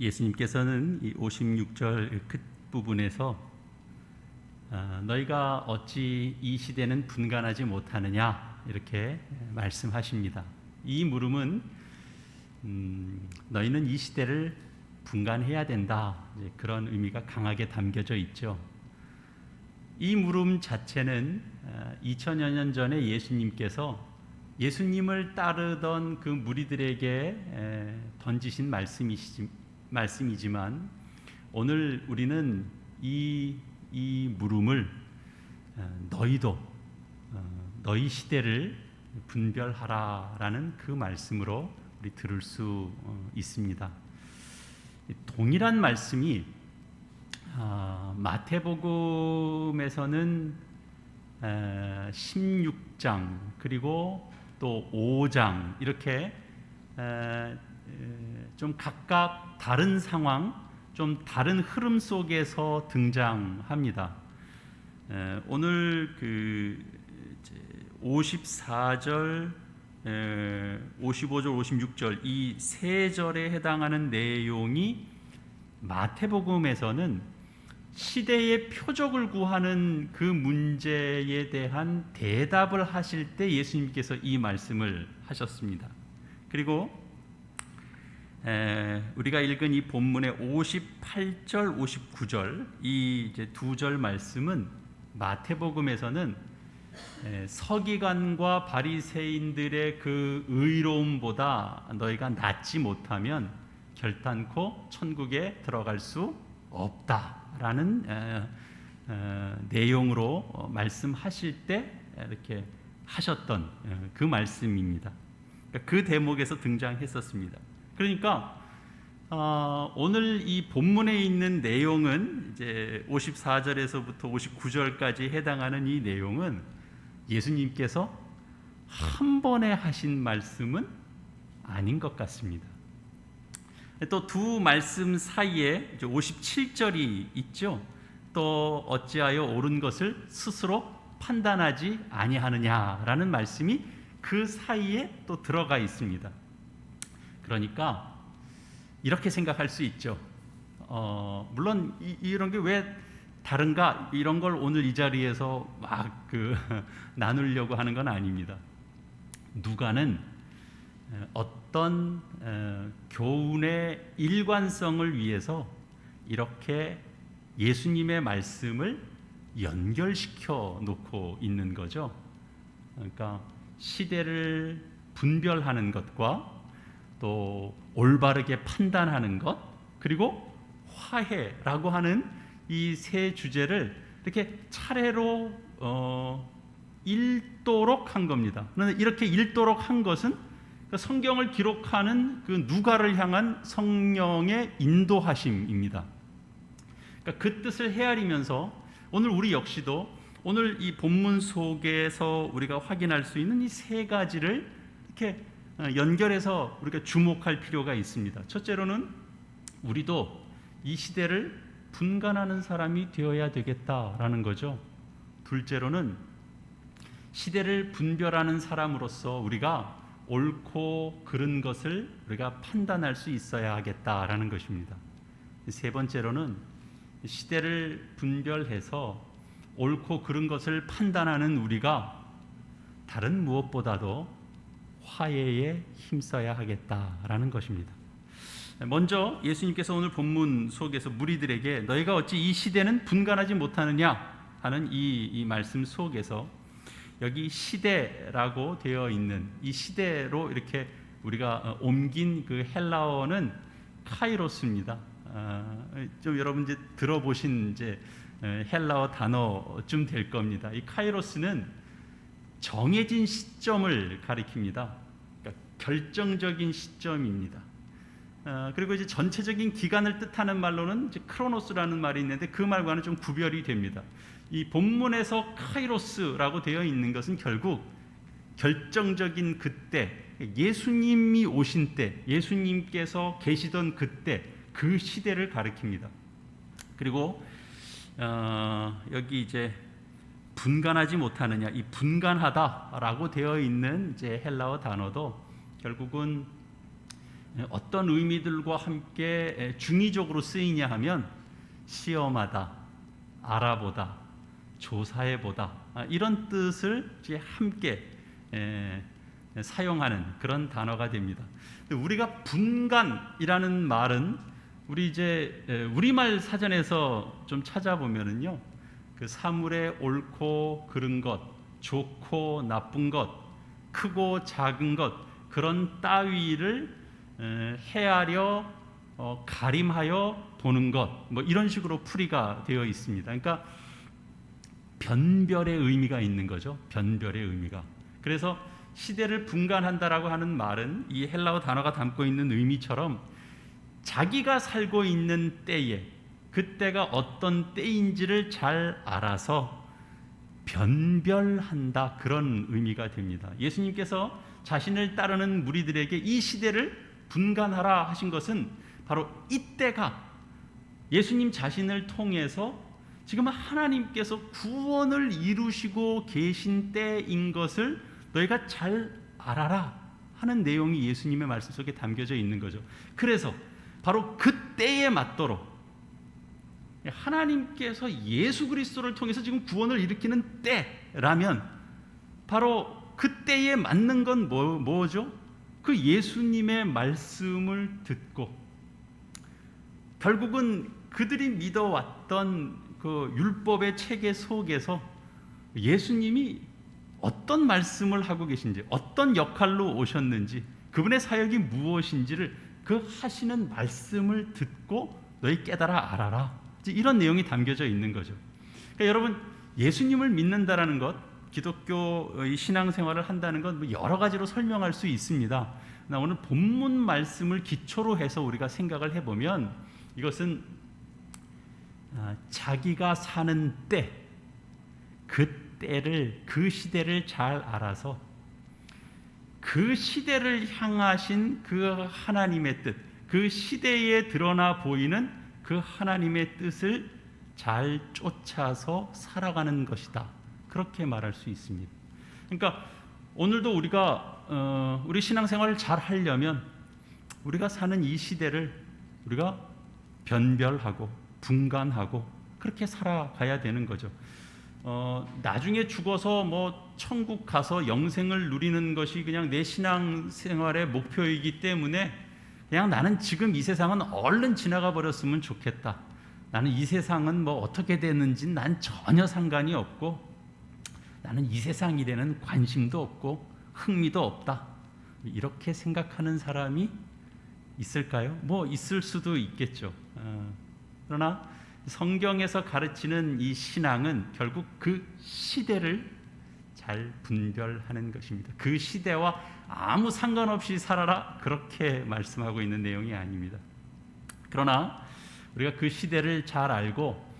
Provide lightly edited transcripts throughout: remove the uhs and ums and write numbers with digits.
예수님께서는 이 56절 끝부분에서 너희가 어찌 이 시대는 분간하지 못하느냐 이렇게 말씀하십니다. 이 물음은 너희는 이 시대를 분간해야 된다, 그런 의미가 강하게 담겨져 있죠. 이 물음 자체는 2000여 년 전에 예수님께서 예수님을 따르던 그 무리들에게 던지신 말씀이지만 오늘 우리는 이 물음을 너희도 너희 시대를 분별하라라는 그 말씀으로 우리 들을 수 있습니다. 동일한 말씀이 마태복음에서는 16장 그리고 또 5장 이렇게 좀 각각 다른 상황, 좀 다른 흐름 속에서 등장합니다. 오늘 그 54절, 55절, 56절 이 세 절에 해당하는 내용이 마태복음에서는 시대의 표적을 구하는 그 문제에 대한 대답을 하실 때 예수님께서 이 말씀을 하셨습니다. 그리고 우리가 읽은 이 본문의 58절, 59절 이 이제 두 절 말씀은 마태복음에서는 서기관과 바리새인들의 그 의로움보다 너희가 낫지 못하면 결단코 천국에 들어갈 수 없다라는 내용으로 말씀하실 때 이렇게 하셨던 그 말씀입니다. 그 대목에서 등장했었습니다. 그러니까 오늘 이 본문에 있는 내용은 이제 54절에서부터 59절까지 해당하는 이 내용은 예수님께서 한 번에 하신 말씀은 아닌 것 같습니다. 또 두 말씀 사이에 57절이 있죠. 또 어찌하여 옳은 것을 스스로 판단하지 아니하느냐라는 말씀이 그 사이에 또 들어가 있습니다. 그러니까 이렇게 생각할 수 있죠. 물론 이런 게 왜 다른가 이런 걸 오늘 이 자리에서 막 나누려고 하는 건 아닙니다. 누가는 어떤 교훈의 일관성을 위해서 이렇게 예수님의 말씀을 연결시켜 놓고 있는 거죠. 그러니까 시대를 분별하는 것과 또 올바르게 판단하는 것, 그리고 화해라고 하는 이 세 주제를 이렇게 차례로 읽도록 한 겁니다. 그런데 이렇게 읽도록 한 것은 성경을 기록하는 그 누가를 향한 성령의 인도하심입니다. 그러니까 그 뜻을 헤아리면서 오늘 우리 역시도 오늘 이 본문 속에서 우리가 확인할 수 있는 이 세 가지를 이렇게 연결해서 우리가 주목할 필요가 있습니다. 첫째로는 우리도 이 시대를 분간하는 사람이 되어야 되겠다라는 거죠. 둘째로는 시대를 분별하는 사람으로서 우리가 옳고 그른 것을 우리가 판단할 수 있어야 하겠다라는 것입니다. 세 번째로는 시대를 분별해서 옳고 그른 것을 판단하는 우리가 다른 무엇보다도 화해에 힘써야 하겠다라는 것입니다. 먼저 예수님께서 오늘 본문 속에서 무리들에게 너희가 어찌 이 시대는 분간하지 못하느냐 하는 이 말씀 속에서 여기 시대라고 되어 있는 이 시대로 이렇게 우리가 옮긴 그 헬라어는 카이로스입니다. 좀 여러분 이제 들어보신 이제 헬라어 단어쯤 될 겁니다. 이 카이로스는 정해진 시점을 가리킵니다. 그러니까 결정적인 시점입니다. 그리고 이제 전체적인 기간을 뜻하는 말로는 이제 크로노스라는 말이 있는데 그 말과는 좀 구별이 됩니다. 이 본문에서 카이로스라고 되어 있는 것은 결국 결정적인 그때, 예수님이 오신 때, 예수님께서 계시던 그때 그 시대를 가리킵니다. 그리고 여기 이제 분간하지 못하느냐, 이 분간하다라고 되어 있는 이제 헬라어 단어도 결국은 어떤 의미들과 함께 중의적으로 쓰이냐 하면 시험하다, 알아보다, 조사해보다, 이런 뜻을 이제 함께 사용하는 그런 단어가 됩니다. 우리가 분간이라는 말은 우리 이제 우리말 사전에서 좀 찾아보면은요, 그 사물의 옳고 그른 것, 좋고 나쁜 것, 크고 작은 것, 그런 따위를 헤아려 가림하여 보는 것, 뭐 이런 식으로 풀이가 되어 있습니다. 그러니까 변별의 의미가 있는 거죠. 변별의 의미가. 그래서 시대를 분간한다라고 하는 말은 이 헬라어 단어가 담고 있는 의미처럼 자기가 살고 있는 때에, 그때가 어떤 때인지를 잘 알아서 변별한다, 그런 의미가 됩니다. 예수님께서 자신을 따르는 무리들에게 이 시대를 분간하라 하신 것은 바로 이때가 예수님 자신을 통해서 지금 하나님께서 구원을 이루시고 계신 때인 것을 너희가 잘 알아라 하는 내용이 예수님의 말씀 속에 담겨져 있는 거죠. 그래서 바로 그 때에 맞도록 하나님께서 예수 그리스도를 통해서 지금 구원을 일으키는 때라면 바로 그 때에 맞는 건 뭐죠? 그 예수님의 말씀을 듣고 결국은 그들이 믿어왔던 그 율법의 체계 속에서 예수님이 어떤 말씀을 하고 계신지, 어떤 역할로 오셨는지, 그분의 사역이 무엇인지를 그 하시는 말씀을 듣고 너희 깨달아 알아라, 이런 내용이 담겨져 있는 거죠. 그러니까 여러분, 예수님을 믿는다라는 것, 기독교의 신앙생활을 한다는 건 여러 가지로 설명할 수 있습니다. 나 오늘 본문 말씀을 기초로 해서 우리가 생각을 해보면 이것은 자기가 사는 때, 그 때를, 그 시대를 잘 알아서 그 시대를 향하신 그 하나님의 뜻, 그 시대에 드러나 보이는 그 하나님의 뜻을 잘 쫓아서 살아가는 것이다, 그렇게 말할 수 있습니다. 그러니까 오늘도 우리가 우리 신앙생활을 잘 하려면 우리가 사는 이 시대를 우리가 변별하고 분간하고 그렇게 살아가야 되는 거죠. 나중에 죽어서 뭐 천국 가서 영생을 누리는 것이 그냥 내 신앙생활의 목표이기 때문에 그냥 나는 지금 이 세상은 얼른 지나가 버렸으면 좋겠다, 나는 이 세상은 뭐 어떻게 되는지 난 전혀 상관이 없고 나는 이 세상 일에는 관심도 없고 흥미도 없다, 이렇게 생각하는 사람이 있을까요? 뭐 있을 수도 있겠죠. 그러나 성경에서 가르치는 이 신앙은 결국 그 시대를 잘 분별하는 것입니다. 그 시대와 아무 상관없이 살아라, 그렇게 말씀하고 있는 내용이 아닙니다. 그러나 우리가 그 시대를 잘 알고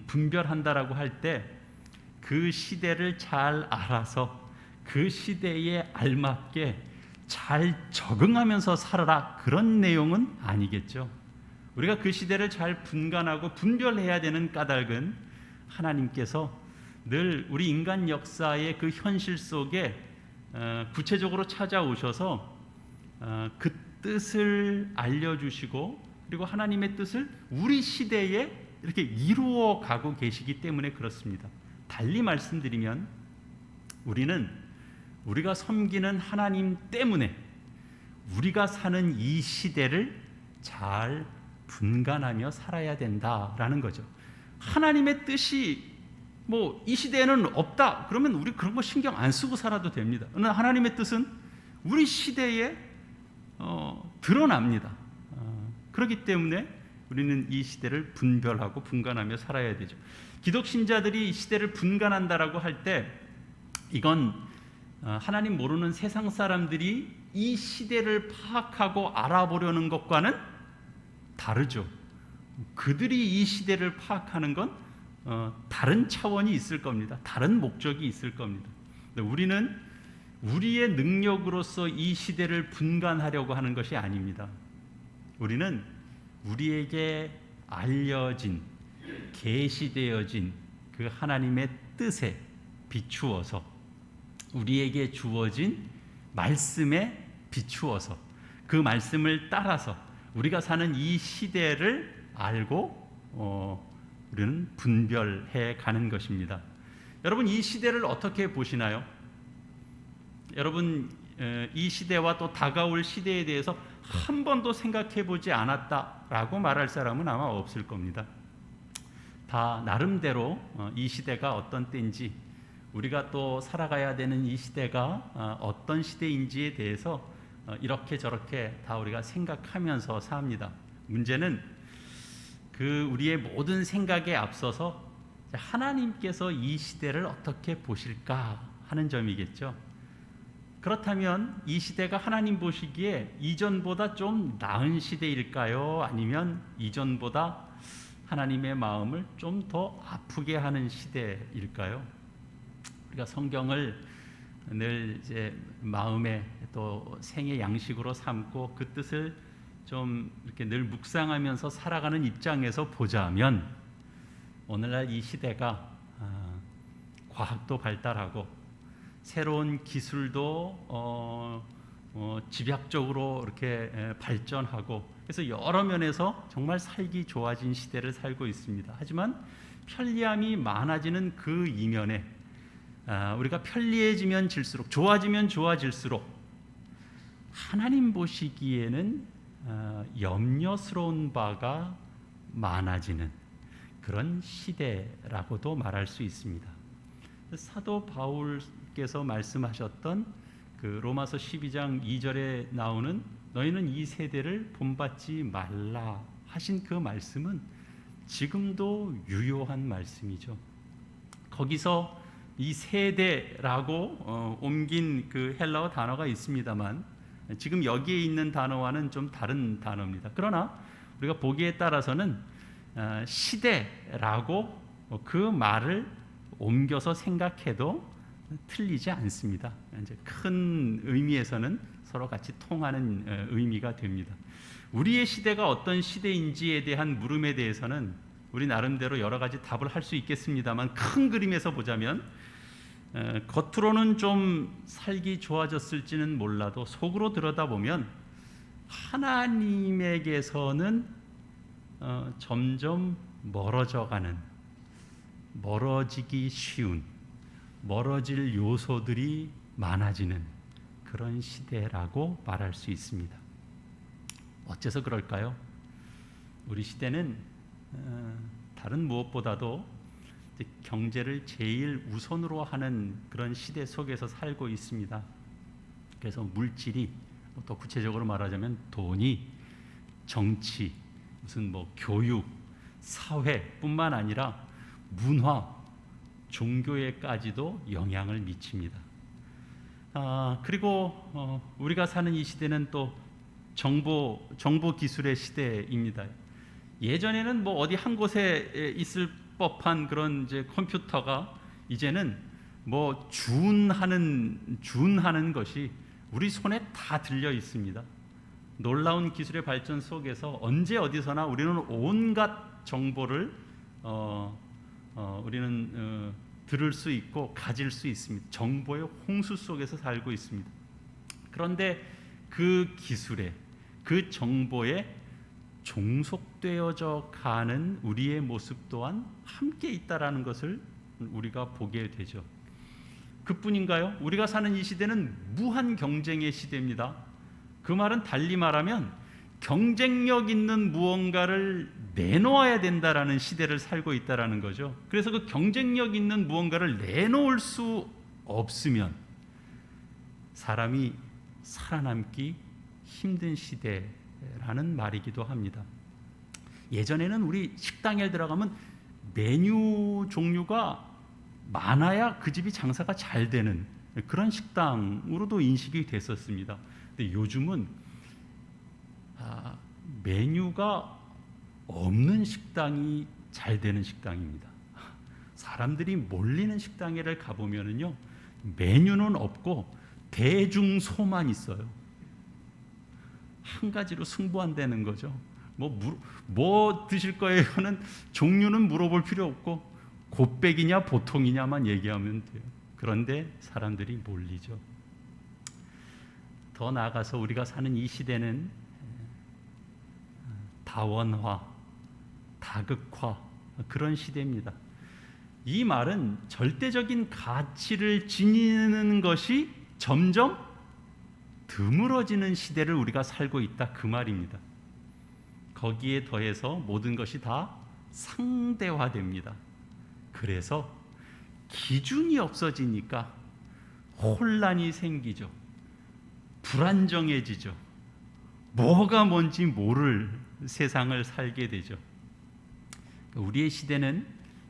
분별한다라고 할 때 그 시대를 잘 알아서 그 시대에 알맞게 잘 적응하면서 살아라, 그런 내용은 아니겠죠. 우리가 그 시대를 잘 분간하고 분별해야 되는 까닭은 하나님께서 늘 우리 인간 역사의 그 현실 속에 구체적으로 찾아오셔서 그 뜻을 알려주시고 그리고 하나님의 뜻을 우리 시대에 이렇게 이루어 가고 계시기 때문에 그렇습니다. 달리 말씀드리면 우리는 우리가 섬기는 하나님 때문에 우리가 사는 이 시대를 잘 분간하며 살아야 된다라는 거죠. 하나님의 뜻이 뭐 이 시대에는 없다 그러면 우리 그런 거 신경 안 쓰고 살아도 됩니다. 그러나 하나님의 뜻은 우리 시대에 드러납니다. 그렇기 때문에 우리는 이 시대를 분별하고 분간하며 살아야 되죠. 기독 신자들이 이 시대를 분간한다라고 할 때 이건 하나님 모르는 세상 사람들이 이 시대를 파악하고 알아보려는 것과는 다르죠. 그들이 이 시대를 파악하는 건 다른 차원이 있을 겁니다. 다른 목적이 있을 겁니다. 우리는 우리의 능력으로서 이 시대를 분간하려고 하는 것이 아닙니다. 우리는 우리에게 알려진, 계시되어진 그 하나님의 뜻에 비추어서, 우리에게 주어진 말씀에 비추어서 그 말씀을 따라서 우리가 사는 이 시대를 알고 우리는 분별해 가는 것입니다. 여러분, 이 시대를 어떻게 보시나요? 여러분, 이 시대와 또 다가올 시대에 대해서 한 번도 생각해 보지 않았다라고 말할 사람은 아마 없을 겁니다. 다 나름대로 이 시대가 어떤 때인지, 우리가 또 살아가야 되는 이 시대가 어떤 시대인지에 대해서 이렇게 저렇게 다 우리가 생각하면서 삽니다. 문제는 그 우리의 모든 생각에 앞서서 하나님께서 이 시대를 어떻게 보실까 하는 점이겠죠. 그렇다면 이 시대가 하나님 보시기에 이전보다 좀 나은 시대일까요? 아니면 이전보다 하나님의 마음을 좀 더 아프게 하는 시대일까요? 우리가 성경을 늘 이제 마음에 또 생의 양식으로 삼고 그 뜻을 좀 이렇게 늘 묵상하면서 살아가는 입장에서 보자면, 오늘날 이 시대가 과학도 발달하고 새로운 기술도 집약적으로 이렇게 발전하고, 그래서 여러 면에서 정말 살기 좋아진 시대를 살고 있습니다. 하지만 편리함이 많아지는 그 이면에 우리가 편리해지면 질수록, 좋아지면 좋아질수록 하나님 보시기에는 염려스러운 바가 많아지는 그런 시대라고도 말할 수 있습니다. 사도 바울께서 말씀하셨던 그 로마서 12장 2절에 나오는 너희는 이 세대를 본받지 말라 하신 그 말씀은 지금도 유효한 말씀이죠. 거기서 이 세대라고 옮긴 그 헬라어 단어가 있습니다만, 지금 여기에 있는 단어와는 좀 다른 단어입니다. 그러나 우리가 보기에 따라서는 시대라고 그 말을 옮겨서 생각해도 틀리지 않습니다. 이제 큰 의미에서는 서로 같이 통하는 의미가 됩니다. 우리의 시대가 어떤 시대인지에 대한 물음에 대해서는 우리 나름대로 여러 가지 답을 할 수 있겠습니다만, 큰 그림에서 보자면 겉으로는 좀 살기 좋아졌을지는 몰라도 속으로 들여다보면 하나님에게서는 점점 멀어지기 쉬운, 멀어질 요소들이 많아지는 그런 시대라고 말할 수 있습니다. 어째서 그럴까요? 우리 시대는 다른 무엇보다도 경제를 제일 우선으로 하는 그런 시대 속에서 살고 있습니다. 그래서 물질이, 또 구체적으로 말하자면 돈이, 정치, 무슨 교육, 사회뿐만 아니라 문화, 종교에까지도 영향을 미칩니다. 그리고 우리가 사는 이 시대는 또 정보 기술의 시대입니다. 예전에는 어디 한 곳에 있을 법한 그런 이제 컴퓨터가 이제는 준하는 것이 우리 손에 다 들려 있습니다. 놀라운 기술의 발전 속에서 언제 어디서나 우리는 온갖 정보를 우리는 들을 수 있고 가질 수 있습니다. 정보의 홍수 속에서 살고 있습니다. 그런데 그 기술에, 그 정보에 종속되어져 가는 우리의 모습 또한 함께 있다라는 것을 우리가 보게 되죠. 그뿐인가요? 우리가 사는 이 시대는 무한 경쟁의 시대입니다. 그 말은 달리 말하면 경쟁력 있는 무언가를 내놓아야 된다라는 시대를 살고 있다라는 거죠. 그래서 그 경쟁력 있는 무언가를 내놓을 수 없으면 사람이 살아남기 힘든 시대라는 말이기도 합니다. 예전에는 우리 식당에 들어가면 메뉴 종류가 많아야 그 집이 장사가 잘 되는 그런 식당으로도 인식이 됐었습니다. 근데 요즘은 메뉴가 없는 식당이 잘 되는 식당입니다. 사람들이 몰리는 식당에를 가보면은요, 메뉴는 없고 대중소만 있어요. 한 가지로 승부한다는 거죠. 뭐 드실 거예요는 종류는 물어볼 필요 없고 곱빼기냐 보통이냐만 얘기하면 돼요. 그런데 사람들이 몰리죠. 더 나아가서 우리가 사는 이 시대는 다원화, 다극화 그런 시대입니다. 이 말은 절대적인 가치를 지니는 것이 점점 드물어지는 시대를 우리가 살고 있다 그 말입니다. 거기에 더해서 모든 것이 다 상대화됩니다. 그래서 기준이 없어지니까 혼란이 생기죠. 불안정해지죠. 뭐가 뭔지 모를 세상을 살게 되죠. 우리의 시대는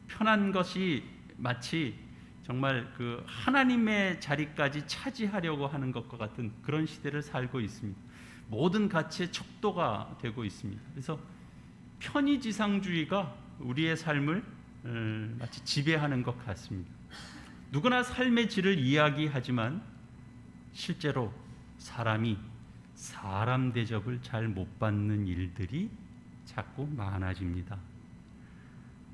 편한 것이 마치 정말 그 하나님의 자리까지 차지하려고 하는 것과 같은 그런 시대를 살고 있습니다. 모든 가치의 척도가 되고 있습니다. 그래서 편의지상주의가 우리의 삶을 마치 지배하는 것 같습니다. 누구나 삶의 질을 이야기하지만 실제로 사람이 사람 대접을 잘 못 받는 일들이 자꾸 많아집니다.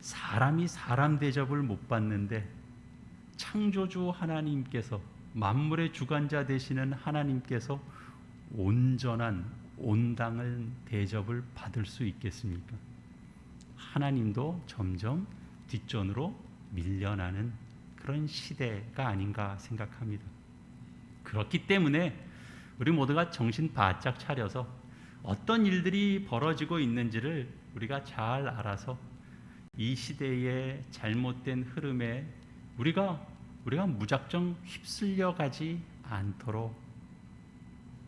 사람이 사람 대접을 못 받는데 창조주 하나님께서, 만물의 주관자 되시는 하나님께서 온전한 온당한 대접을 받을 수 있겠습니까? 하나님도 점점 뒷전으로 밀려나는 그런 시대가 아닌가 생각합니다. 그렇기 때문에 우리 모두가 정신 바짝 차려서 어떤 일들이 벌어지고 있는지를 우리가 잘 알아서 이 시대의 잘못된 흐름에 우리가 무작정 휩쓸려 가지 않도록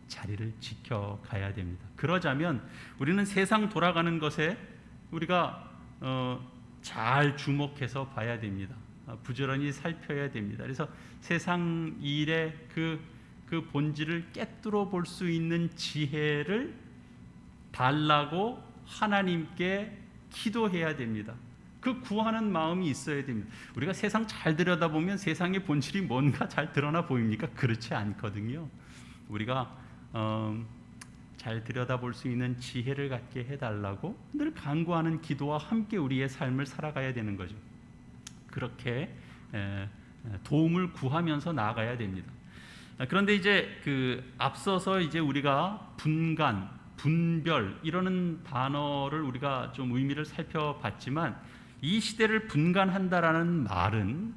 자리를 지켜가야 됩니다. 그러자면 우리는 세상 돌아가는 것에 우리가 잘 주목해서 봐야 됩니다. 부지런히 살펴야 됩니다. 그래서 세상 일의 그 본질을 꿰뚫어 볼 수 있는 지혜를 달라고 하나님께 기도해야 됩니다. 그 구하는 마음이 있어야 됩니다. 우리가 세상 잘 들여다보면 세상의 본질이 뭔가 잘 드러나 보입니까? 그렇지 않거든요. 우리가 잘 들여다볼 수 있는 지혜를 갖게 해달라고 늘 간구하는 기도와 함께 우리의 삶을 살아가야 되는 거죠. 그렇게 도움을 구하면서 나아가야 됩니다. 그런데 이제 앞서서 이제 우리가 분간, 분별 이러는 단어를 우리가 좀 의미를 살펴봤지만 이 시대를 분간한다라는 말은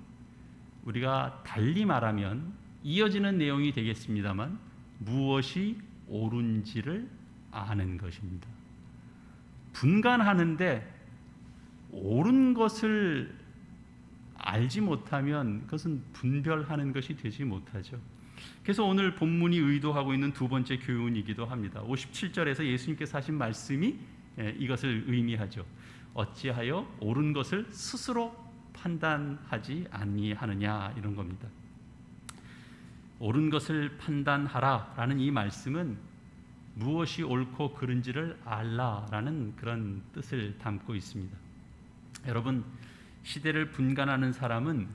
우리가 달리 말하면 이어지는 내용이 되겠습니다만 무엇이 옳은지를 아는 것입니다. 분간하는데 옳은 것을 알지 못하면 그것은 분별하는 것이 되지 못하죠. 그래서 오늘 본문이 의도하고 있는 두 번째 교훈이기도 합니다. 57절에서 예수님께서 하신 말씀이 이것을 의미하죠. 어찌하여 옳은 것을 스스로 판단하지 아니하느냐 이런 겁니다. 옳은 것을 판단하라라는 이 말씀은 무엇이 옳고 그른지를 알라라는 그런 뜻을 담고 있습니다. 여러분, 시대를 분간하는 사람은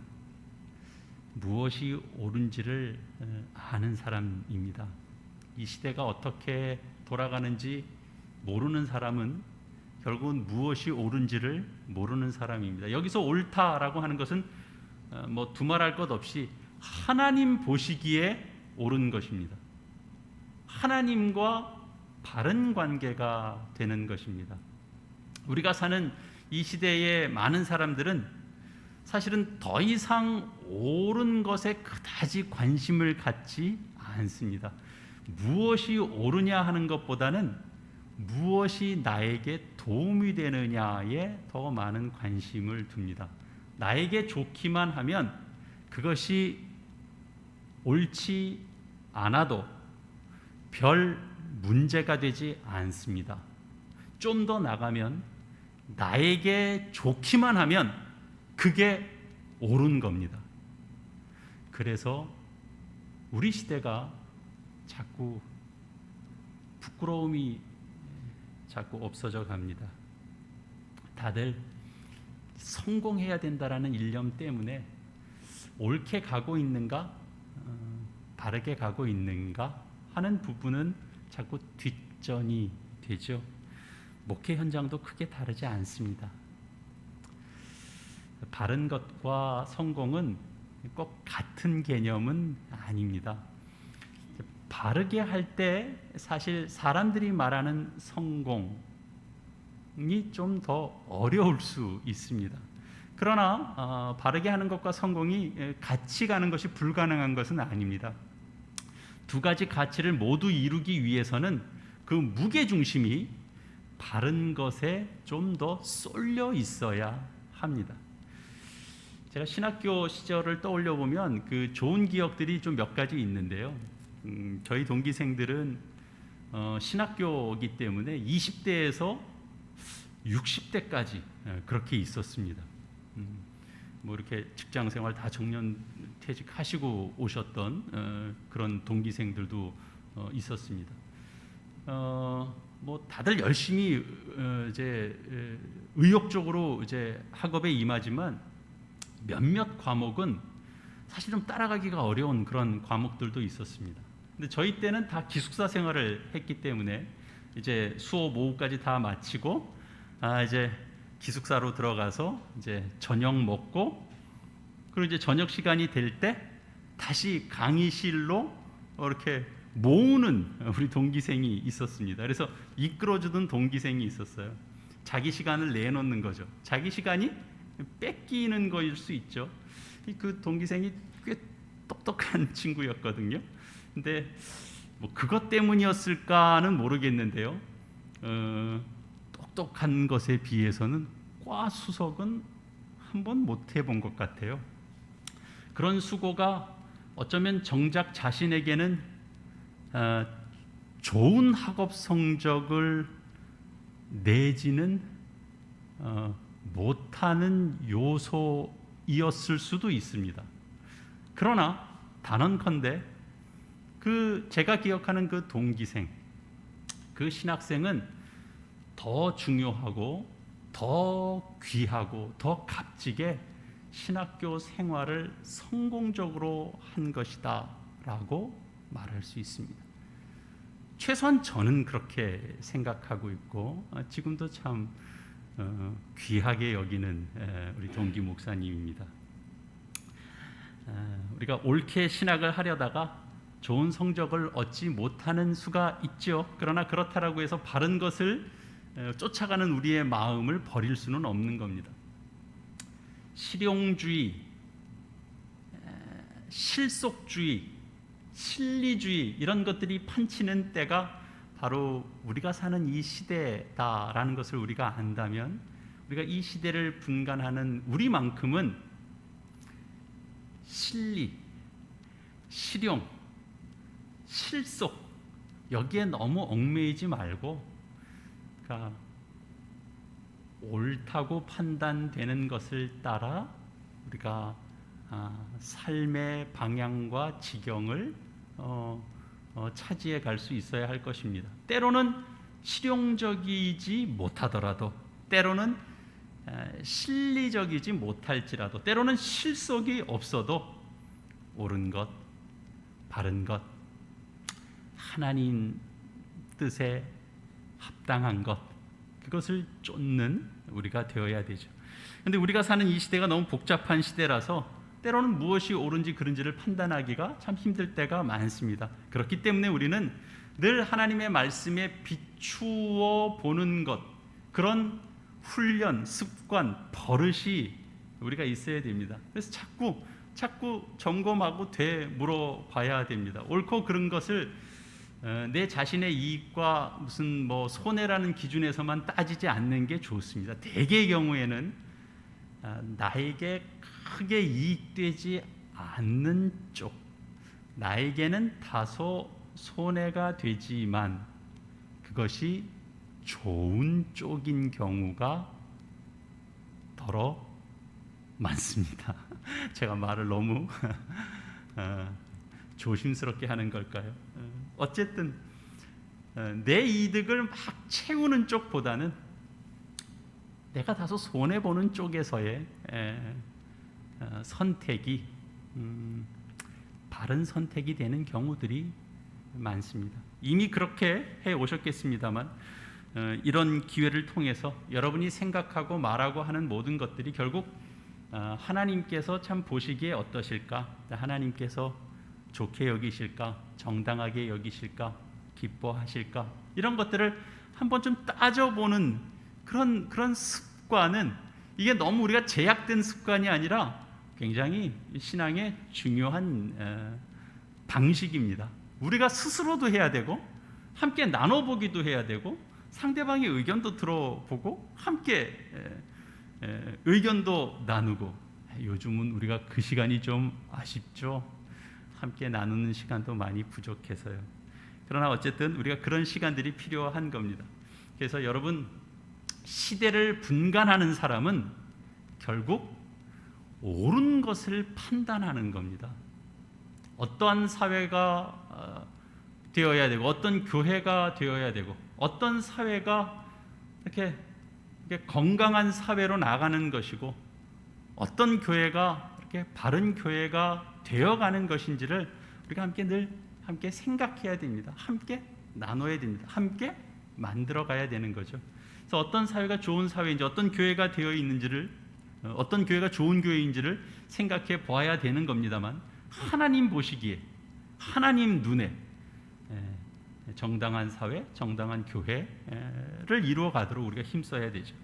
무엇이 옳은지를 아는 사람입니다. 이 시대가 어떻게 돌아가는지 모르는 사람은 결국은 무엇이 옳은지를 모르는 사람입니다. 여기서 옳다라고 하는 것은 뭐 두말할 것 없이 하나님 보시기에 옳은 것입니다. 하나님과 바른 관계가 되는 것입니다. 우리가 사는 이 시대의 많은 사람들은 사실은 더 이상 옳은 것에 그다지 관심을 갖지 않습니다. 무엇이 옳으냐 하는 것보다는 무엇이 나에게 도움이 되느냐에 더 많은 관심을 둡니다. 나에게 좋기만 하면 그것이 옳지 않아도 별 문제가 되지 않습니다. 좀 더 나가면 나에게 좋기만 하면 그게 옳은 겁니다. 그래서 우리 시대가 자꾸 부끄러움이 자꾸 없어져 갑니다. 다들 성공해야 된다라는 일념 때문에 옳게 가고 있는가, 바르게 가고 있는가 하는 부분은 자꾸 뒷전이 되죠. 목회 현장도 크게 다르지 않습니다. 바른 것과 성공은 꼭 같은 개념은 아닙니다. 바르게 할 때 사실 사람들이 말하는 성공이 좀 더 어려울 수 있습니다. 그러나 바르게 하는 것과 성공이 같이 가는 것이 불가능한 것은 아닙니다. 두 가지 가치를 모두 이루기 위해서는 그 무게 중심이 바른 것에 좀 더 쏠려 있어야 합니다. 제가 신학교 시절을 떠올려 보면 그 좋은 기억들이 좀 몇 가지 있는데요. 저희 동기생들은 신학교이기 때문에 20대에서 60대까지 그렇게 있었습니다. 뭐 이렇게 직장 생활 다 정년 퇴직하시고 오셨던 그런 동기생들도 있었습니다. 뭐 다들 열심히 이제 의욕적으로 이제 학업에 임하지만 몇몇 과목은 사실 좀 따라가기가 어려운 그런 과목들도 있었습니다. 근데 저희 때는 다 기숙사 생활을 했기 때문에 이제 수업 오후까지 다 마치고 이제 기숙사로 들어가서 이제 저녁 먹고 그리고 이제 저녁 시간이 될 때 다시 강의실로 이렇게 모으는 우리 동기생이 있었습니다. 그래서 이끌어주던 동기생이 있었어요. 자기 시간을 내놓는 거죠. 자기 시간이 뺏기는 거일 수 있죠. 그 동기생이 꽤 똑똑한 친구였거든요. 근데 뭐 그것 때문이었을까는 모르겠는데요. 똑똑한 것에 비해서는 과 수석은 한번 못 해본 것 같아요. 그런 수고가 어쩌면 정작 자신에게는 좋은 학업 성적을 내지는 못하는 요소이었을 수도 있습니다. 그러나 단언컨대 그 제가 기억하는 그 동기생, 그 신학생은 더 중요하고 더 귀하고 더 값지게 신학교 생활을 성공적으로 한 것이다 라고 말할 수 있습니다. 최소한 저는 그렇게 생각하고 있고 지금도 참 귀하게 여기는 우리 동기 목사님입니다. 우리가 옳게 신학을 하려다가 좋은 성적을 얻지 못하는 수가 있죠. 그러나 그렇다라고 해서 바른 것을 쫓아가는 우리의 마음을 버릴 수는 없는 겁니다. 실용주의, 실속주의, 실리주의 이런 것들이 판치는 때가 바로 우리가 사는 이 시대다라는 것을 우리가 안다면 우리가 이 시대를 분간하는 우리만큼은 실리, 실용, 실속 여기에 너무 얽매이지 말고 그러니까 옳다고 판단되는 것을 따라 우리가 삶의 방향과 지경을 차지해 갈 수 있어야 할 것입니다. 때로는 실용적이지 못하더라도 때로는 실리적이지 못할지라도 때로는 실속이 없어도 옳은 것, 바른 것, 하나님 뜻에 합당한 것 그것을 쫓는 우리가 되어야 되죠. 그런데 우리가 사는 이 시대가 너무 복잡한 시대라서 때로는 무엇이 옳은지 그른지를 판단하기가 참 힘들 때가 많습니다. 그렇기 때문에 우리는 늘 하나님의 말씀에 비추어 보는 것 그런 훈련, 습관, 버릇이 우리가 있어야 됩니다. 그래서 자꾸 점검하고 되물어봐야 됩니다. 옳고 그른 것을 내 자신의 이익과 무슨 뭐 손해라는 기준에서만 따지지 않는 게 좋습니다. 대개의 경우에는 나에게 크게 이익되지 않는 쪽, 나에게는 다소 손해가 되지만 그것이 좋은 쪽인 경우가 더러 많습니다. 제가 말을 너무 조심스럽게 하는 걸까요? 어쨌든 내 이득을 막 채우는 쪽보다는 내가 다소 손해보는 쪽에서의 선택이 바른 선택이 되는 경우들이 많습니다. 이미 그렇게 해오셨겠습니다만 이런 기회를 통해서 여러분이 생각하고 말하고 하는 모든 것들이 결국 하나님께서 참 보시기에 어떠실까? 하나님께서 좋게 여기실까? 정당하게 여기실까? 기뻐하실까? 이런 것들을 한번 좀 따져보는 그런 습관은, 이게 너무 우리가 제약된 습관이 아니라 굉장히 신앙의 중요한 방식입니다. 우리가 스스로도 해야 되고, 함께 나눠보기도 해야 되고, 상대방의 의견도 들어보고, 함께 의견도 나누고. 요즘은 우리가 그 시간이 좀 아쉽죠. 함께 나누는 시간도 많이 부족해서요. 그러나 어쨌든 우리가 그런 시간들이 필요한 겁니다. 그래서 여러분, 시대를 분간하는 사람은 결국 옳은 것을 판단하는 겁니다. 어떠한 사회가 되어야 되고, 어떤 교회가 되어야 되고, 어떤 사회가 이렇게 건강한 사회로 나가는 것이고, 어떤 교회가 이렇게 바른 교회가 되어가는 것인지를 우리가 함께 생각해야 됩니다. 함께 나눠야 됩니다. 함께 만들어 가야 되는 거죠. 그래서 어떤 사회가 좋은 사회인지, 어떤 교회가 되어 있는지를, 어떤 교회가 좋은 교회인지를 생각해 보아야 되는 겁니다만, 하나님 보시기에, 하나님 눈에 정당한 사회, 정당한 교회를 이루어 가도록 우리가 힘써야 되죠.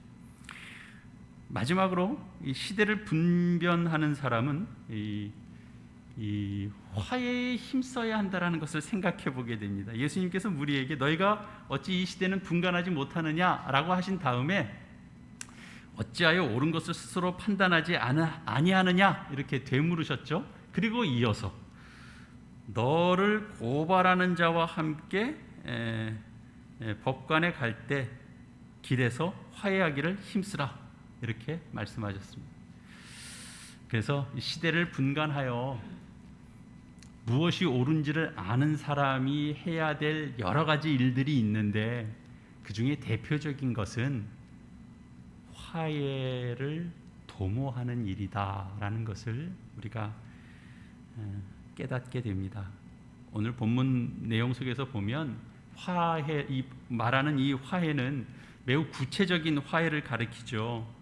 마지막으로 이 시대를 분별하는 사람은 이 화해에 힘써야 한다라는 것을 생각해 보게 됩니다. 예수님께서 무리에게 너희가 어찌 이 시대는 분간하지 못하느냐라고 하신 다음에 어찌하여 옳은 것을 스스로 판단하지 아니하느냐 이렇게 되물으셨죠. 그리고 이어서 너를 고발하는 자와 함께 법관에 갈 때 길에서 화해하기를 힘쓰라 이렇게 말씀하셨습니다. 그래서 시대를 분간하여 무엇이 옳은지를 아는 사람이 해야 될 여러 가지 일들이 있는데, 그 중에 대표적인 것은 화해를 도모하는 일이다라는 것을 우리가 깨닫게 됩니다. 오늘 본문 내용 속에서 보면 말하는 이 화해는 매우 구체적인 화해를 가리키죠.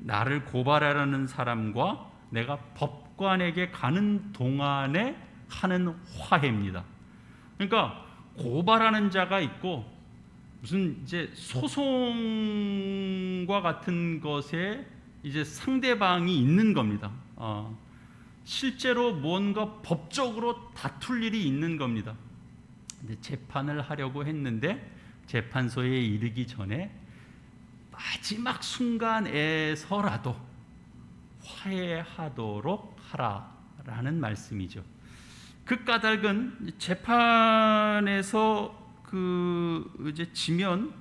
나를 고발하려는 사람과 내가 법관에게 가는 동안에 하는 화해입니다. 그러니까 고발하는 자가 있고, 무슨 이제 소송과 같은 것에 이제 상대방이 있는 겁니다. 실제로 뭔가 법적으로 다툴 일이 있는 겁니다. 근데 재판을 하려고 했는데 재판소에 이르기 전에 마지막 순간에서라도 화해하도록 하라라는 말씀이죠. 그 까닭은 재판에서 이제 지면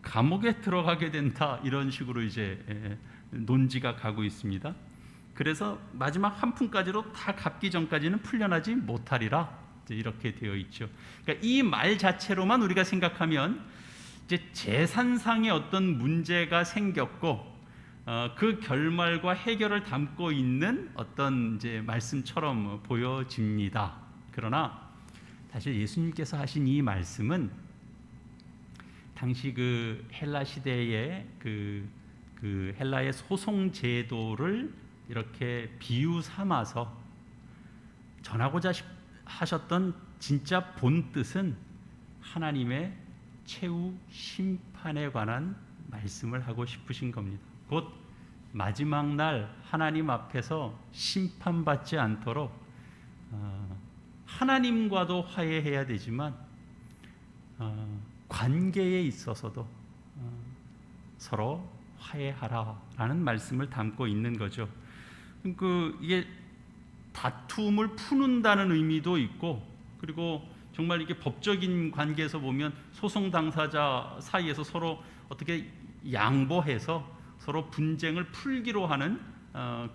감옥에 들어가게 된다, 이런 식으로 이제 논지가 가고 있습니다. 그래서 마지막 한 푼까지로 다 갚기 전까지는 풀려나지 못하리라 이렇게 되어 있죠. 그러니까 이 말 자체로만 우리가 생각하면 이제 재산상의 어떤 문제가 생겼고, 그 결말과 해결을 담고 있는 어떤 이제 말씀처럼 보여집니다. 그러나 사실 예수님께서 하신 이 말씀은 당시 그 헬라 시대의 그 헬라의 소송 제도를 이렇게 비유 삼아서 전하고자 하셨던 진짜 본 뜻은 하나님의 최후 심판에 관한 말씀을 하고 싶으신 겁니다. 곧 마지막 날 하나님 앞에서 심판받지 않도록 하나님과도 화해해야 되지만 관계에 있어서도 서로 화해하라라는 말씀을 담고 있는 거죠. 이게 다툼을 푸는다는 의미도 있고, 그리고 정말 이게 법적인 관계에서 보면 소송 당사자 사이에서 서로 어떻게 양보해서 서로 분쟁을 풀기로 하는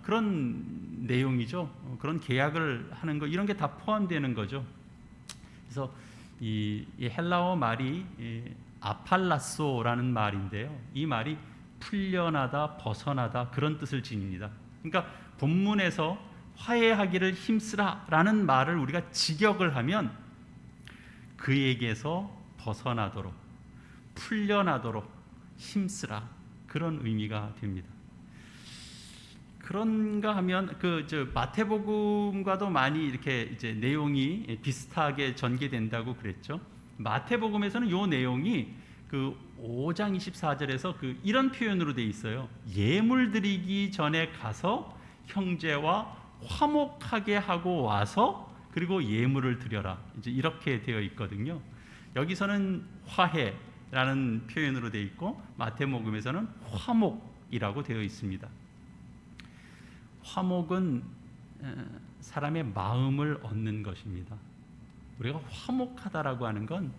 그런 내용이죠. 그런 계약을 하는 거, 이런 게 다 포함되는 거죠. 그래서 이 헬라어 말이 아팔라소라는 말인데요. 이 말이 풀려나다, 벗어나다, 그런 뜻을 지닙니다. 그러니까 본문에서 화해하기를 힘쓰라라는 말을 우리가 직역을 하면 그에게서 벗어나도록, 풀려나도록 힘쓰라, 그런 의미가 됩니다. 그런가 하면 마태복음과도 많이 이렇게 이제 내용이 비슷하게 전개된다고 그랬죠. 마태복음에서는 요 내용이 그 5장 24절에서 이런 표현으로 돼 있어요. 예물 드리기 전에 가서 형제와 화목하게 하고 와서 그리고 예물을 드려라. 이제 이렇게 되어 있거든요. 여기서는 화해라는 표현으로 되어 있고 마태복음에서는 화목이라고 되어 있습니다. 화목은 사람의 마음을 얻는 것입니다. 우리가 화목하다라고 하는 건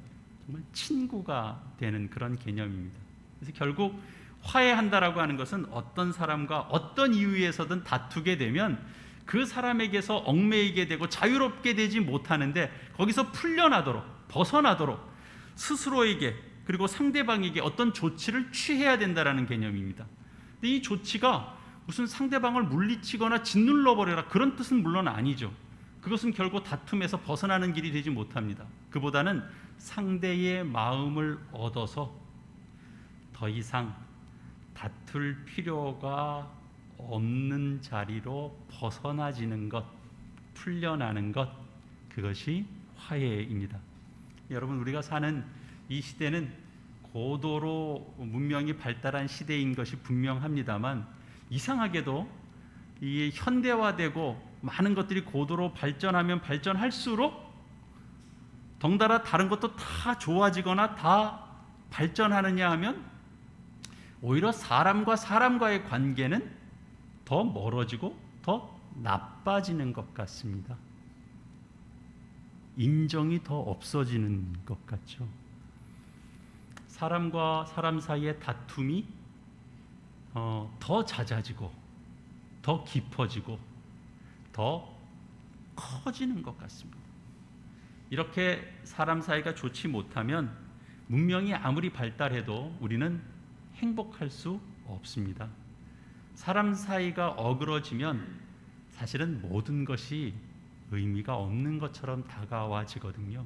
정말 친구가 되는 그런 개념입니다. 그래서 결국 화해한다라고 하는 것은 어떤 사람과 어떤 이유에서든 다투게 되면 그 사람에게서 얽매이게 되고 자유롭게 되지 못하는데 거기서 풀려나도록, 벗어나도록 스스로에게 그리고 상대방에게 어떤 조치를 취해야 된다라는 개념입니다. 근데 이 조치가 무슨 상대방을 물리치거나 짓눌러 버려라 그런 뜻은 물론 아니죠. 그것은 결국 다툼에서 벗어나는 길이 되지 못합니다. 그보다는 상대의 마음을 얻어서 더 이상 다툴 필요가 없는 자리로 벗어나지는 것, 풀려나는 것, 그것이 화해입니다. 여러분, 우리가 사는 이 시대는 고도로 문명이 발달한 시대인 것이 분명합니다만 이상하게도 이 현대화되고 많은 것들이 고도로 발전하면 발전할수록 덩달아 다른 것도 다 좋아지거나 다 발전하느냐 하면 오히려 사람과 사람과의 관계는 더 멀어지고 더 나빠지는 것 같습니다. 인정이 더 없어지는 것 같죠. 사람과 사람 사이의 다툼이 더 잦아지고 더 깊어지고 더 커지는 것 같습니다. 이렇게 사람 사이가 좋지 못하면 문명이 아무리 발달해도 우리는 행복할 수 없습니다. 사람 사이가 어그러지면 사실은 모든 것이 의미가 없는 것처럼 다가와지거든요.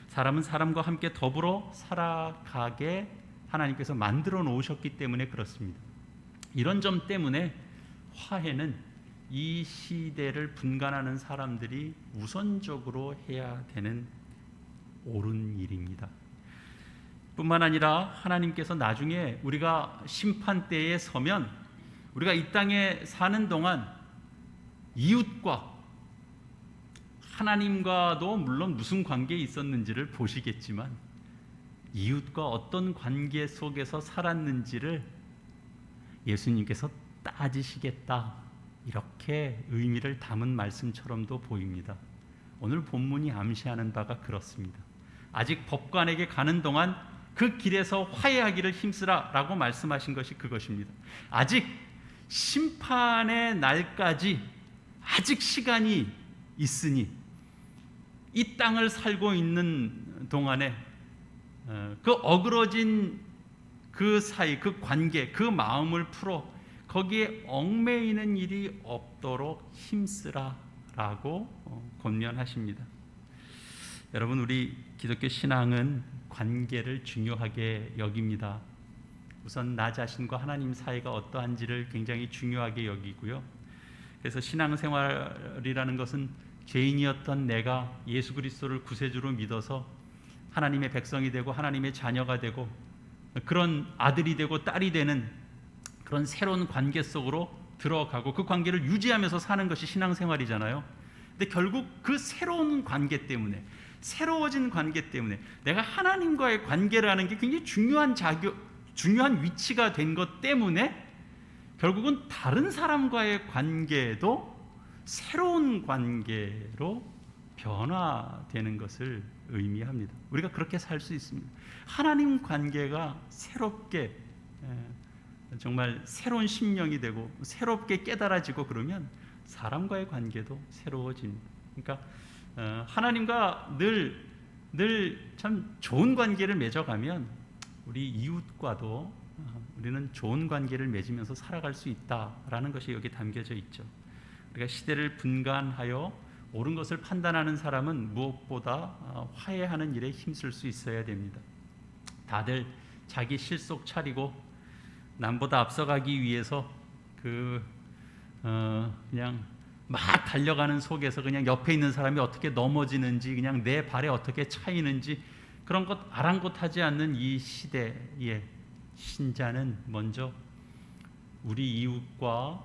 사람은 사람과 함께 더불어 살아가게 하나님께서 만들어 놓으셨기 때문에 그렇습니다. 이런 점 때문에 화해는 이 시대를 분간하는 사람들이 우선적으로 해야 되는 옳은 일입니다. 뿐만 아니라 하나님께서 나중에 우리가 심판대에 서면 우리가 이 땅에 사는 동안 이웃과 하나님과도 물론 무슨 관계에 있었는지를 보시겠지만 이웃과 어떤 관계 속에서 살았는지를 예수님께서 따지시겠다, 이렇게 의미를 담은 말씀처럼도 보입니다. 오늘 본문이 암시하는 바가 그렇습니다. 아직 법관에게 가는 동안 그 길에서 화해하기를 힘쓰라 라고 말씀하신 것이 그것입니다. 아직 심판의 날까지 아직 시간이 있으니 이 땅을 살고 있는 동안에 그 어그러진 그 사이, 그 관계, 그 마음을 풀어 거기에 얽매이는 일이 없도록 힘쓰라라고 권면하십니다. 여러분, 우리 기독교 신앙은 관계를 중요하게 여깁니다. 우선 나 자신과 하나님 사이가 어떠한지를 굉장히 중요하게 여기고요. 그래서 신앙생활이라는 것은 죄인이었던 내가 예수 그리스도를 구세주로 믿어서 하나님의 백성이 되고 하나님의 자녀가 되고 그런 아들이 되고 딸이 되는 그런 새로운 관계 속으로 들어가고 그 관계를 유지하면서 사는 것이 신앙생활이잖아요. 근데 결국 그 새로운 관계 때문에, 새로워진 관계 때문에 내가 하나님과의 관계를 하는 게 굉장히 중요한 위치가 된 것 때문에 결국은 다른 사람과의 관계도 새로운 관계로 변화되는 것을 의미합니다. 우리가 그렇게 살 수 있습니다. 하나님 관계가 새롭게 정말 새로운 심령이 되고 새롭게 깨달아지고 그러면 사람과의 관계도 새로워집니다. 그러니까 하나님과 늘 참 좋은 관계를 맺어가면 우리 이웃과도 우리는 좋은 관계를 맺으면서 살아갈 수 있다라는 것이 여기 담겨져 있죠. 우리가 시대를 분간하여 옳은 것을 판단하는 사람은 무엇보다 화해하는 일에 힘쓸 수 있어야 됩니다. 다들 자기 실속 차리고 남보다 앞서가기 위해서 그냥 막 달려가는 속에서 그냥 옆에 있는 사람이 어떻게 넘어지는지, 그냥 내 발에 어떻게 차이는지 그런 것 아랑곳하지 않는 이 시대에 신자는 먼저 우리 이웃과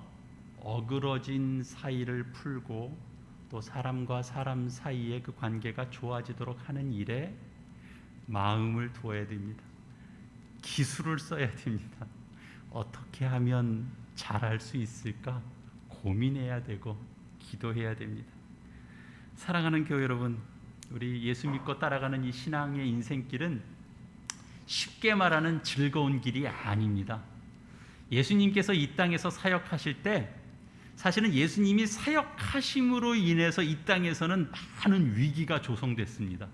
어그러진 사이를 풀고 또 사람과 사람 사이의 그 관계가 좋아지도록 하는 일에 마음을 두어야 됩니다. 기술을 써야 됩니다. 어떻게 하면 잘할 수 있을까 고민해야 되고 기도해야 됩니다. 사랑하는 교회 여러분, 우리 예수 믿고 따라가는 이 신앙의 인생길은 쉽게 말하는 즐거운 길이 아닙니다. 예수님께서 이 땅에서 사역하실 때 사실은 예수님이 사역하심으로 인해서 이 땅에서는 많은 위기가 조성됐습니다.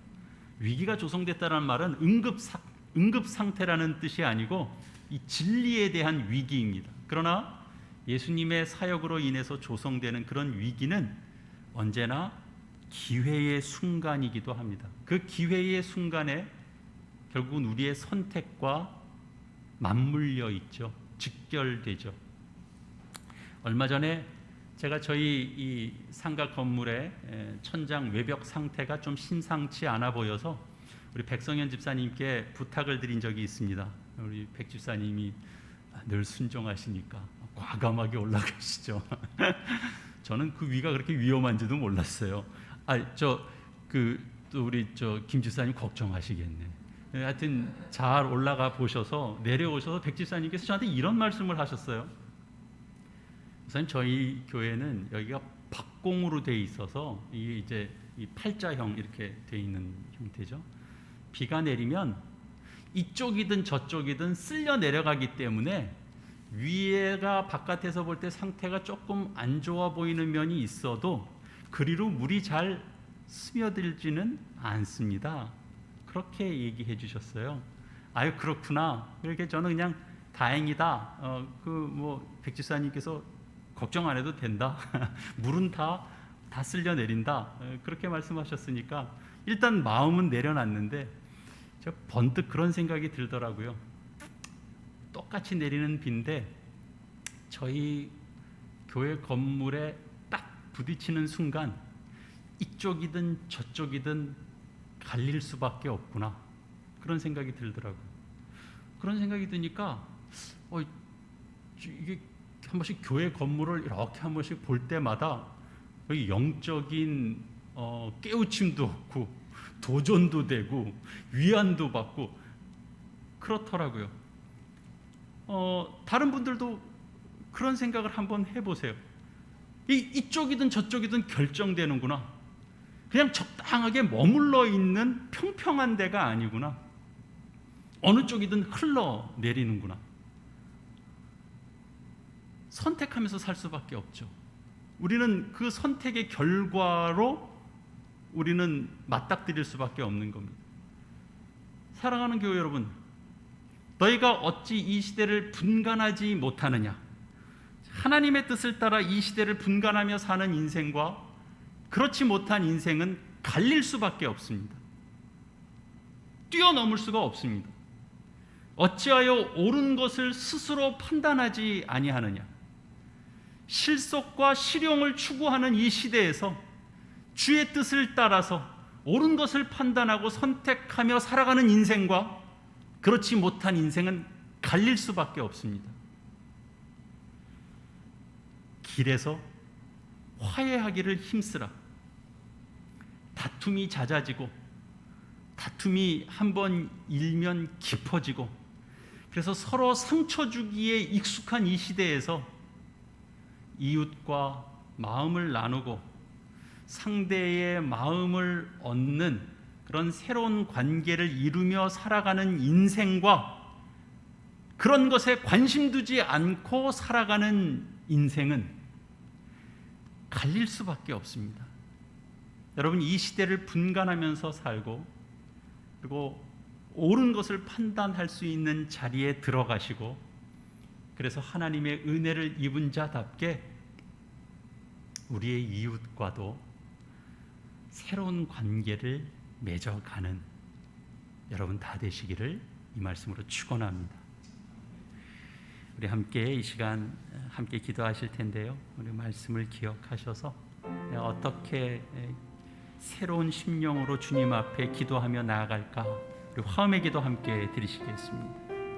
위기가 조성됐다는 말은 응급 상태라는 뜻이 아니고 이 진리에 대한 위기입니다. 그러나 예수님의 사역으로 인해서 조성되는 그런 위기는 언제나 기회의 순간이기도 합니다. 그 기회의 순간에 결국은 우리의 선택과 맞물려 있죠. 직결되죠. 얼마 전에 제가 저희 이 상가 건물의 천장 외벽 상태가 좀 심상치 않아 보여서 우리 백성현 집사님께 부탁을 드린 적이 있습니다. 우리 백 집사님이 늘 순종하시니까 과감하게 올라가시죠. 저는 그 위가 그렇게 위험한지도 몰랐어요. 또 우리 김 집사님 걱정하시겠네. 하여튼 잘 올라가 보셔서 내려오셔서 백 집사님께서 저한테 이런 말씀을 하셨어요. 우선 저희 교회는 여기가 박공으로 돼 있어서 이게 이제 이 팔자형 이렇게 돼 있는 형태죠. 비가 내리면 이쪽이든 저쪽이든 쓸려 내려가기 때문에 위에가 바깥에서 볼 때 상태가 조금 안 좋아 보이는 면이 있어도 그리로 물이 잘 스며들지는 않습니다. 그렇게 얘기해 주셨어요. 아유 그렇구나. 이렇게 저는 그냥 다행이다. 백지사님께서 걱정 안 해도 된다. 물은 다 쓸려 내린다. 그렇게 말씀하셨으니까 일단 마음은 내려놨는데 저 번뜩 그런 생각이 들더라고요. 똑같이 내리는 비인데 저희 교회 건물에 딱 부딪히는 순간 이쪽이든 저쪽이든 갈릴 수밖에 없구나. 그런 생각이 들더라고요. 그런 생각이 드니까 이게 한 번씩 교회 건물을 이렇게 한 번씩 볼 때마다 여기 영적인 깨우침도 없고 도전도 되고 위안도 받고 그렇더라고요. 다른 분들도 그런 생각을 한번 해보세요. 이쪽이든 저쪽이든 결정되는구나. 그냥 적당하게 머물러 있는 평평한 데가 아니구나. 어느 쪽이든 흘러내리는구나. 선택하면서 살 수밖에 없죠. 우리는 그 선택의 결과로 우리는 맞닥뜨릴 수밖에 없는 겁니다. 사랑하는 교회 여러분, 너희가 어찌 이 시대를 분간하지 못하느냐? 하나님의 뜻을 따라 이 시대를 분간하며 사는 인생과 그렇지 못한 인생은 갈릴 수밖에 없습니다. 뛰어넘을 수가 없습니다. 어찌하여 옳은 것을 스스로 판단하지 아니하느냐? 실속과 실용을 추구하는 이 시대에서 주의 뜻을 따라서 옳은 것을 판단하고 선택하며 살아가는 인생과 그렇지 못한 인생은 갈릴 수밖에 없습니다. 길에서 화해하기를 힘쓰라. 다툼이 잦아지고 다툼이 한번 일면 깊어지고 그래서 서로 상처 주기에 익숙한 이 시대에서 이웃과 마음을 나누고 상대의 마음을 얻는 그런 새로운 관계를 이루며 살아가는 인생과 그런 것에 관심 두지 않고 살아가는 인생은 갈릴 수밖에 없습니다. 여러분, 이 시대를 분간하면서 살고 그리고 옳은 것을 판단할 수 있는 자리에 들어가시고 그래서 하나님의 은혜를 입은 자답게 우리의 이웃과도 새로운 관계를 맺어가는 여러분 다 되시기를 이 말씀으로 축원합니다. 우리 함께 이 시간 함께 기도하실 텐데요. 우리 말씀을 기억하셔서 어떻게 새로운 심령으로 주님 앞에 기도하며 나아갈까? 우리 화음의 기도 함께 드리시겠습니다.